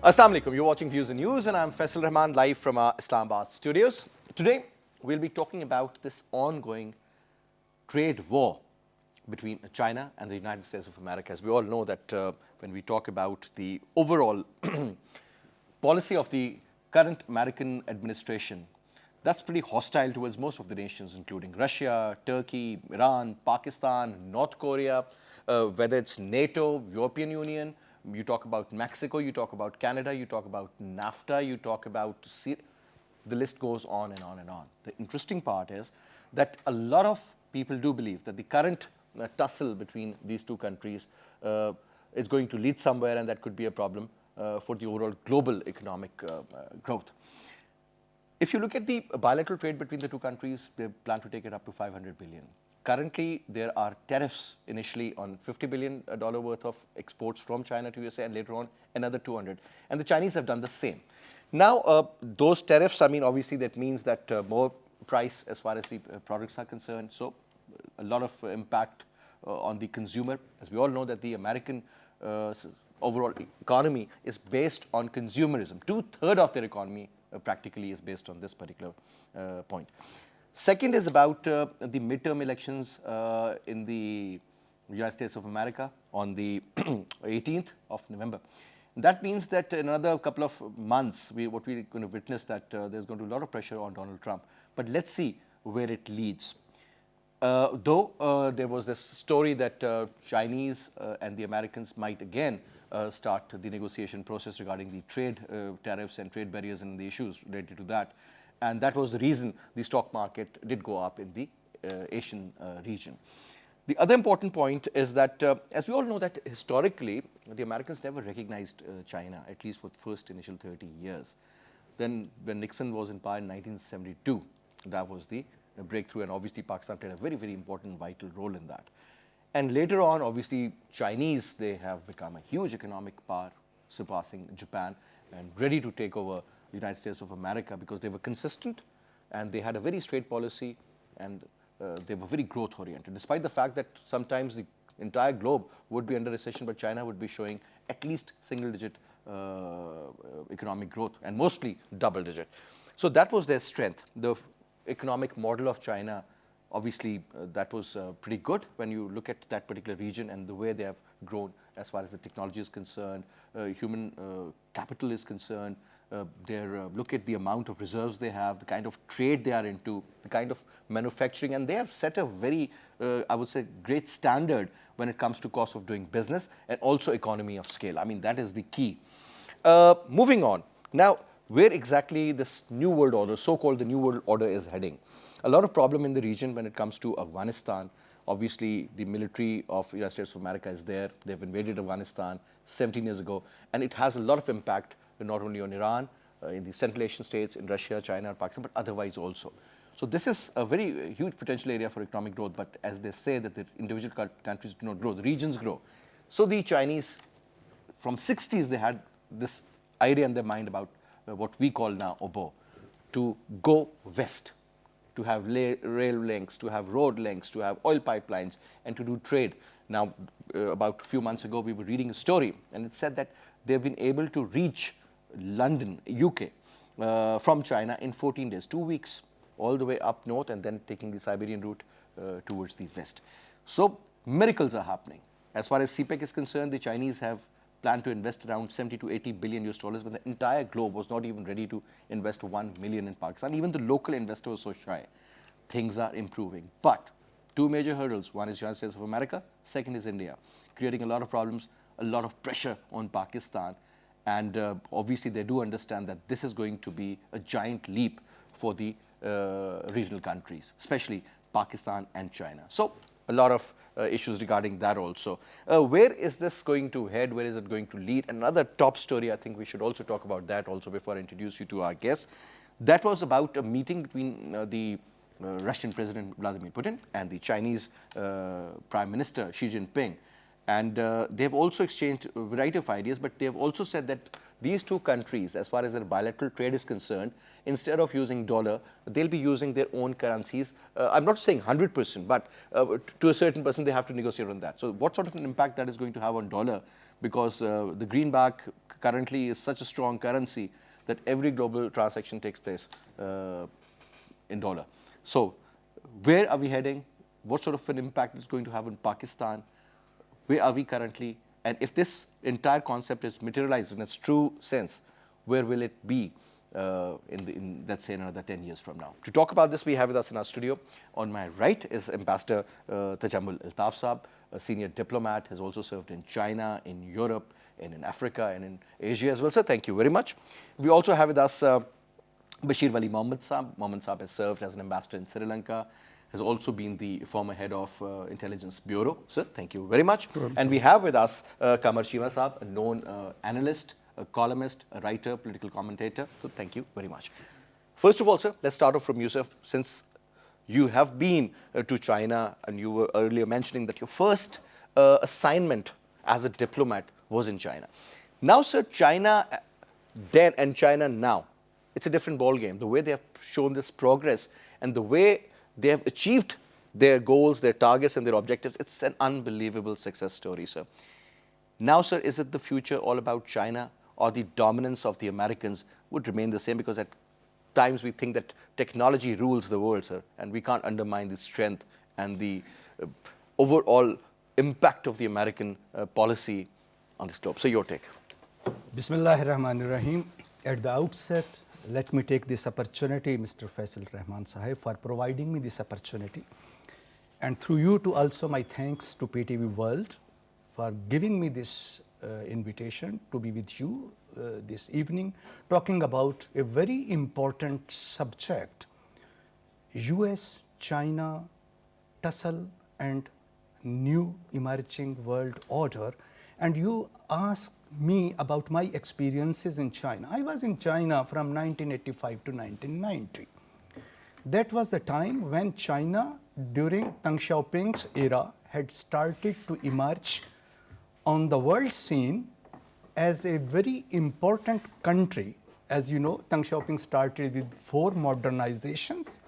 Assalamu alaikum. You're watching Views and News, and I'm Faisal Rehman, live from our Islamabad studios. Today, we'll be talking about this ongoing trade war between China and the United States of America. As we all know that when we talk about the overall policy of the current American administration, that's pretty hostile towards most of the nations, including Russia, Turkey, Iran, Pakistan, North Korea, whether it's NATO, European Union. You talk about Mexico, you talk about Canada, you talk about NAFTA, you talk about the list goes on and on and on. The interesting part is that a lot of people do believe that the current tussle between these two countries is going to lead somewhere, and that could be a problem for the overall global economic growth. If you look at the bilateral trade between the two countries, they plan to take it up to $500 billion. Currently, there are tariffs initially on $50 billion worth of exports from China to USA, and later on another 200. And the Chinese have done the same. Now, those tariffs, I mean, obviously that means that more price as far as the products are concerned. So a lot of impact on the consumer. As we all know that the American overall economy is based on consumerism. 2/3 of their economy practically is based on this particular point. Second is about the midterm elections in the United States of America on the 18th of November. That means that in another couple of months, what we're going to witness that there's going to be a lot of pressure on Donald Trump. But let's see where it leads. Though there was this story that Chinese and the Americans might again start the negotiation process regarding the trade tariffs and trade barriers and the issues related to that. And that was the reason the stock market did go up in the Asian region. The other important point is that, as we all know that historically, the Americans never recognized China, at least for the first initial 30 years. Then when Nixon was in power in 1972, that was the breakthrough, and obviously Pakistan played a very, very important, vital role in that. And later on, obviously, Chinese, they have become a huge economic power, surpassing Japan, and ready to take over the United States of America because they were consistent and they had a very straight policy, and they were very growth oriented. Despite the fact that sometimes the entire globe would be under recession, but China would be showing at least single digit economic growth, and mostly double digit. So that was their strength. The economic model of China, obviously, that was pretty good when you look at that particular region and the way they have grown as far as the technology is concerned, human capital is concerned, look at the amount of reserves they have, the kind of trade they are into, the kind of manufacturing, and they have set a very, I would say, great standard when it comes to cost of doing business and also economy of scale. I mean, that is the key. Moving on. Now, where exactly this New World Order, so-called the New World Order, is heading? A lot of problem in the region when it comes to Afghanistan. Obviously, the military of the United States of America is there. They've invaded Afghanistan 17 years ago, and it has a lot of impact not only on Iran, in the Central Asian states, in Russia, China, Pakistan, but otherwise also. So this is a very huge potential area for economic growth, but as they say that the individual countries do not grow, the regions grow. So the Chinese, from 60s, they had this idea in their mind about what we call now OBO, to go west, to have rail links, to have road links, to have oil pipelines, and to do trade. Now, about a few months ago, we were reading a story, and it said that they've been able to reach London, UK, from China in 14 days, 2 weeks, all the way up north, and then taking the Siberian route towards the west. So miracles are happening. As far as CPEC is concerned, the Chinese have planned to invest around 70 to 80 billion US dollars, but the entire globe was not even ready to invest 1 million in Pakistan. Even the local investor was so shy. Things are improving. But two major hurdles. One is United States of America, second is India, creating a lot of problems, a lot of pressure on Pakistan. And obviously, they do understand that this is going to be a giant leap for the regional countries, especially Pakistan and China. So a lot of issues regarding that also. Where is this going to head? Where is it going to lead? Another top story, I think we should also talk about that also before I introduce you to our guest. That was about a meeting between the Russian President Vladimir Putin and the Chinese Prime Minister Xi Jinping. And they've also exchanged a variety of ideas, but they've also said that these two countries, as far as their bilateral trade is concerned, instead of using dollar, they'll be using their own currencies. I'm not saying 100%, but to a certain percent, they have to negotiate on that. So what sort of an impact that is going to have on dollar? because the greenback currently is such a strong currency that every global transaction takes place in dollar. So where are we heading? What sort of an impact it's going to have in Pakistan? Where are we currently? And if this entire concept is materialized in its true sense, where will it be let's say, another 10 years from now? To talk about this, we have with us in our studio. On my right is Ambassador Tajammul Altaf Saab, a senior diplomat, has also served in China, in Europe, and in Africa, and in Asia as well. Sir, thank you very much. We also have with us Bashir Wali Mohammed Saab. Mohammed Saab has served as an ambassador in Sri Lanka, has also been the former head of Intelligence Bureau. Sir, thank you very much. And we have with us Kamar Shima Saab, a known analyst, a columnist, a writer, political commentator. So thank you very much. First of all, sir, let's start off from you, sir. Since you have been to China, and you were earlier mentioning that your first assignment as a diplomat was in China. Now, sir, China then and China now, it's a different ballgame. The way they have shown this progress and the way they have achieved their goals, their targets, and their objectives, it's an unbelievable success story, sir. Now, sir, is it the future all about China, or the dominance of the Americans would remain the same? Because at times we think that technology rules the world, sir, and we can't undermine the strength and the overall impact of the American policy on this globe. So your take. Bismillahir Rahmanir Rahim. At the outset, let me take this opportunity, Mr. Faisal Rehman Sahib, for providing me this opportunity. And through you to also my thanks to PTV World for giving me this invitation to be with you this evening, talking about a very important subject, US, China, tussle and new emerging world order. And you asked me about my experiences in China. I was in China from 1985 to 1990. That was the time when China, during Deng Xiaoping's era, had started to emerge on the world scene as a very important country. As you know, Deng Xiaoping started with 4 modernizations,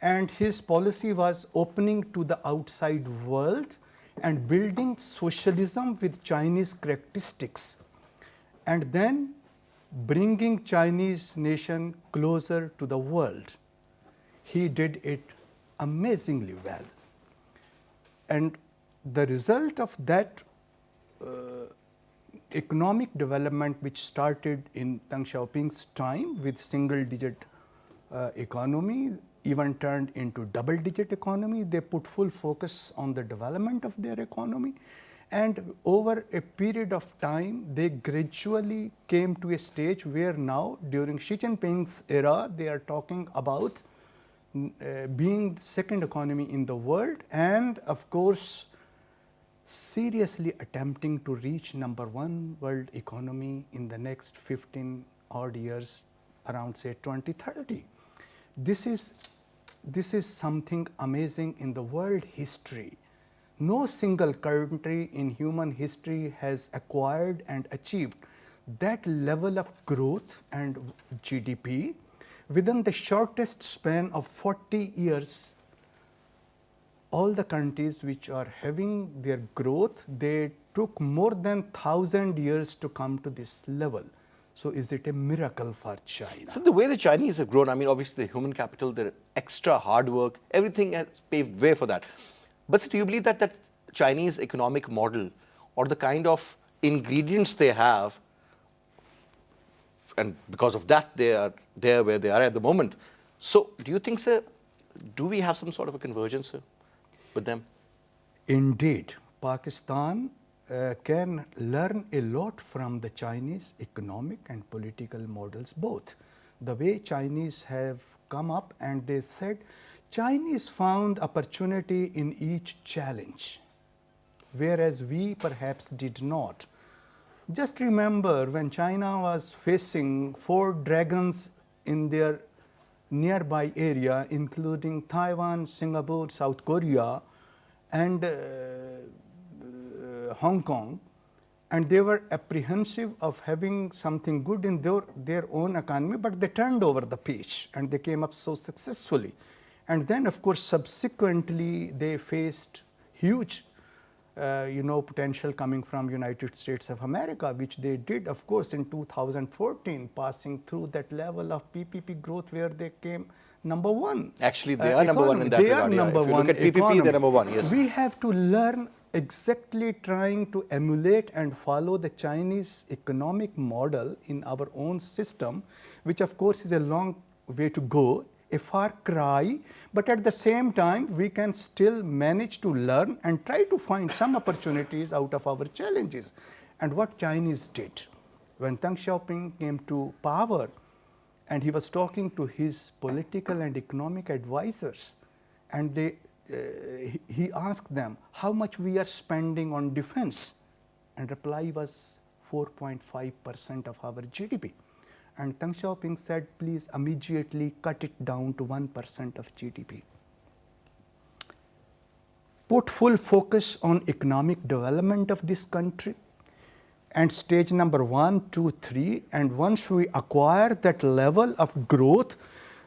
and his policy was opening to the outside world and building socialism with Chinese characteristics, and then bringing Chinese nation closer to the world. He did it amazingly well. And the result of that economic development, which started in Deng Xiaoping's time with single-digit economy, even turned into double-digit economy. They put full focus on the development of their economy. And over a period of time, they gradually came to a stage where now, during Xi Jinping's era, they are talking about being the second economy in the world, and of course, seriously attempting to reach #1 world economy in the next 15 odd years, around say 2030. This is something amazing in the world history. No single country in human history has acquired and achieved that level of growth and GDP within the shortest span of 40 years. All the countries which are having their growth, they took more than 1,000 years to come to this level. So is it a miracle for China? So the way the Chinese have grown, I mean, obviously the human capital, their extra hard work, everything has paved way for that. But so do you believe that that Chinese economic model, or the kind of ingredients they have, and because of that they are there where they are at the moment. So do you think, sir, do we have some sort of a convergence, sir, with them? Indeed, Pakistan can learn a lot from the Chinese economic and political models both. The way Chinese have come up, and they said Chinese found opportunity in each challenge, whereas we perhaps did not. Just remember when China was facing 4 dragons in their nearby area, including Taiwan, Singapore, South Korea, and Hong Kong, and they were apprehensive of having something good in their own economy, but they turned over the page and they came up so successfully. And then, of course, subsequently they faced huge potential coming from United States of America, which they did, of course, in 2014, passing through that level of PPP growth where they came number one. Actually, they are number one in that They regard. are number If you one look at PPP, economy. they're number one, yes. We have to learn exactly trying to emulate and follow the Chinese economic model in our own system, which of course is a long way to go, a far cry, but at the same time we can still manage to learn and try to find some opportunities out of our challenges. And what Chinese did, when Deng Xiaoping came to power and he was talking to his political and economic advisors, and he asked them how much we are spending on defense, and reply was 4.5% of our GDP. And Deng Xiaoping said, please immediately cut it down to 1% of GDP. Put full focus on economic development of this country, and stage number 1, 2, 3, and once we acquire that level of growth,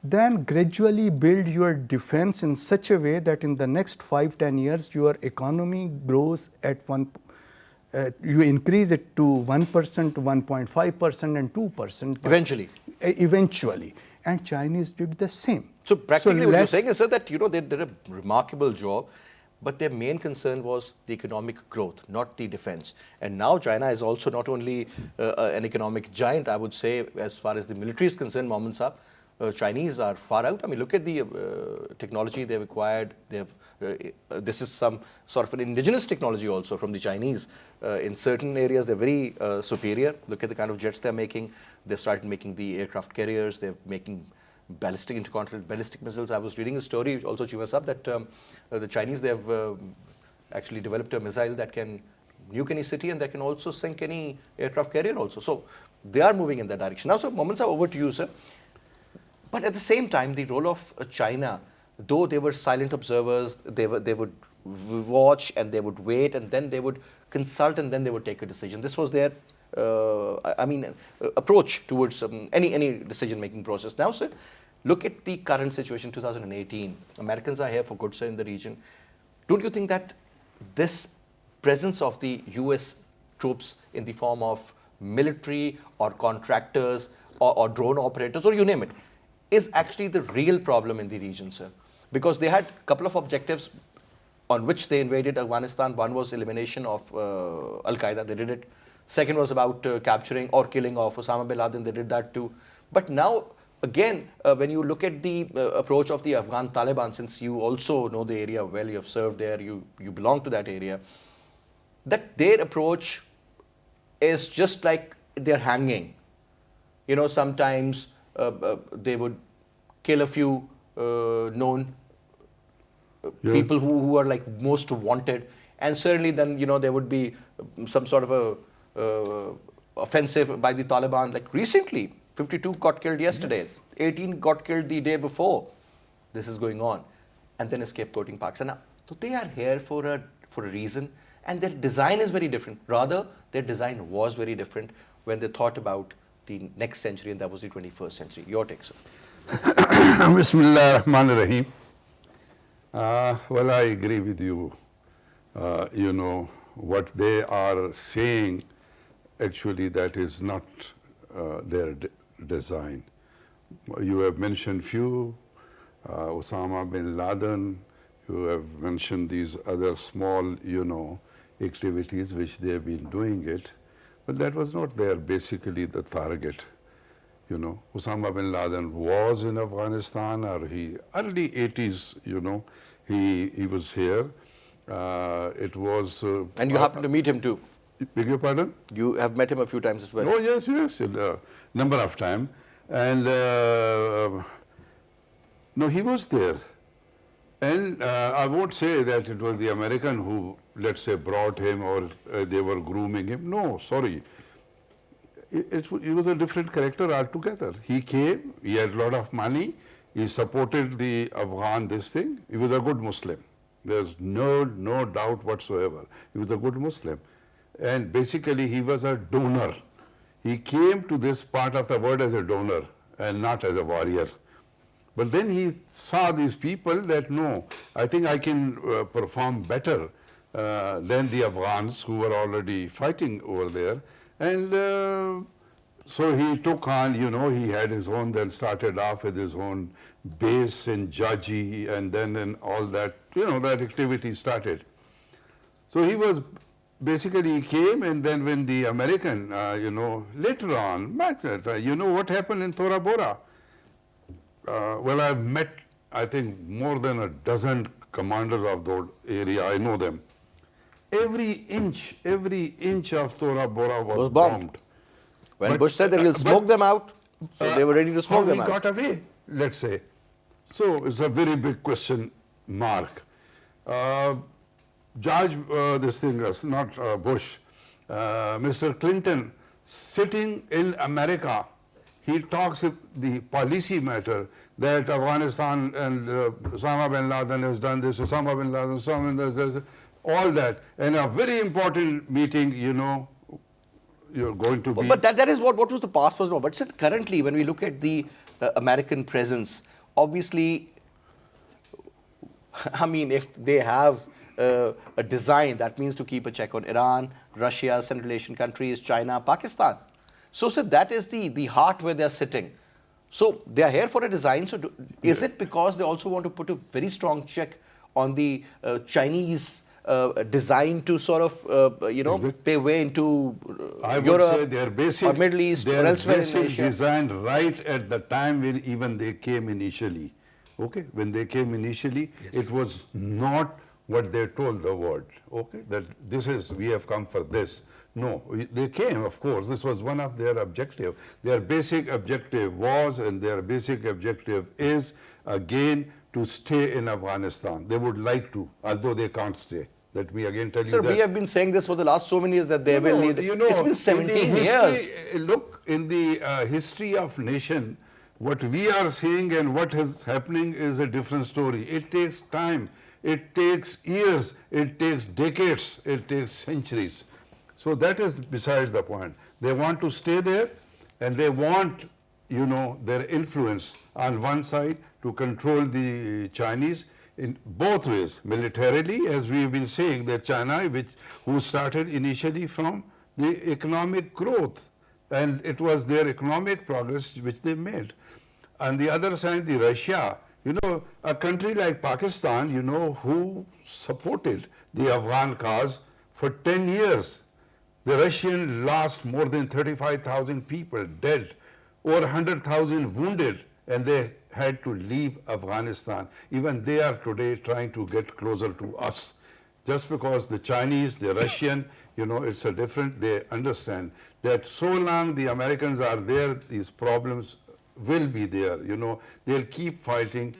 then gradually build your defense in such a way that in the next 5-10 years your economy grows at you increase it to 1% to 1.5% and 2%. Eventually. Eventually. And Chinese did the same. So practically what you're saying is, sir, that they did a remarkable job, but their main concern was the economic growth, not the defense. And now China is also not only an economic giant, I would say, as far as the military is concerned, Mohammed Saab, Chinese are far out. I mean, look at the technology they've acquired. This is some sort of an indigenous technology also from the Chinese. In certain areas, they're very superior. Look at the kind of jets they're making. They've started making the aircraft carriers. They're making ballistic intercontinental ballistic missiles. I was reading a story also, Chief Sab, that the Chinese, they've actually developed a missile that can nuke any city and that can also sink any aircraft carrier also. So they are moving in that direction. Now, so Mohammed Saab, over to you, sir. But at the same time, the role of China, though they were silent observers, they would watch and they would wait and then they would consult and then they would take a decision. This was their, approach towards any decision-making process. Now, sir, look at the current situation, 2018. Americans are here for good, sir, in the region. Don't you think that this presence of the US troops in the form of military or contractors or drone operators or you name it, is actually the real problem in the region, sir? Because they had a couple of objectives on which they invaded Afghanistan. One was elimination of Al-Qaeda, they did it. Second was about capturing or killing of Osama bin Laden, they did that too. But now, again, when you look at the approach of the Afghan Taliban, since you also know the area well, you have served there, you belong to that area, that their approach is just like they're hanging. Sometimes they would kill a few known people who are like most wanted, and certainly then there would be some sort of a offensive by the Taliban. Like recently, 52 got killed yesterday, yes. 18 got killed the day before. This is going on, and then scapegoating Pakistan. Now, so they are here for a reason, and their design is very different. Rather, their design was very different when they thought about the next century, and that was the 21st century. Your take, sir. Bismillah ar-Rahman ar-Rahim. Well, I agree with you. What they are saying, actually, that is not their design. You have mentioned few, Osama bin Laden, you have mentioned these other small, activities which they have been doing it, but that was not basically the target. Osama bin Laden was in Afghanistan, or early 80s, he was here. It was... and you happened to meet him too? Beg your pardon? You have met him a few times as well? Oh, yes, number of times. And no, he was there. And I won't say that it was the American who, let's say, brought him or they were grooming him. No, sorry. He was a different character altogether. He came, he had a lot of money, he supported the Afghan this thing. He was a good Muslim. There's no doubt whatsoever. He was a good Muslim. And basically he was a donor. He came to this part of the world as a donor and not as a warrior. But then he saw these people that, no, I think I can perform better. than the Afghans who were already fighting over there. And so he took on, he had his own, then started off with his own base in Jaji, and then in all that, that activity started. So he was basically, he came, and then when the American, later on, what happened in Tora Bora? Well, I've met, I think, more than a dozen commanders of that area. I know them. Every inch of Tora Bora was bombed. When Bush said they will smoke them out, so they were ready to smoke them out. How he got away, let's say. So it's a very big question mark. George, not Bush, Mr. Clinton, sitting in America, he talks the policy matter that Afghanistan and Osama bin Laden has done this, Osama bin Laden, Osama bin Laden, all that. And a very important meeting, you're going to be. But that is what was the past was about. But still, currently, when we look at the American presence, obviously, I mean, if they have a design, that means to keep a check on Iran, Russia, Central Asian countries, China, Pakistan. So that is the heart where they're sitting. So they are here for a design. So is it because they also want to put a very strong check on the Chinese design to sort of, pay way into Europe or Middle East or elsewhere in Asia? Designed right at the time when even they came initially. Okay, when they came initially, it was not what they told the world. Okay, that we have come for this. No, they came, of course. This was one of their objectives. Their basic objective was, and their basic objective is, again, to stay in Afghanistan. They would like to, although they can't stay. Let me again tell you that. Sir, we have been saying this for the last so many years that they will need. It's been 17 years. Look, in the history of nation, what we are seeing and what is happening is a different story. It takes time. It takes years. It takes decades. It takes centuries. So that is besides the point. They want to stay there, and they want, their influence on one side to control the Chinese in both ways. Militarily, as we've been saying, that China, who started initially from the economic growth, and it was their economic progress which they made. On the other side, the Russia, a country like Pakistan, who supported the Afghan cause for 10 years. The Russians lost more than 35,000 people dead, over 100,000 wounded, and they had to leave Afghanistan. Even they are today trying to get closer to us. Just because the Chinese, the Russian, it's a different, they understand that so long the Americans are there, these problems will be there. They'll keep fighting.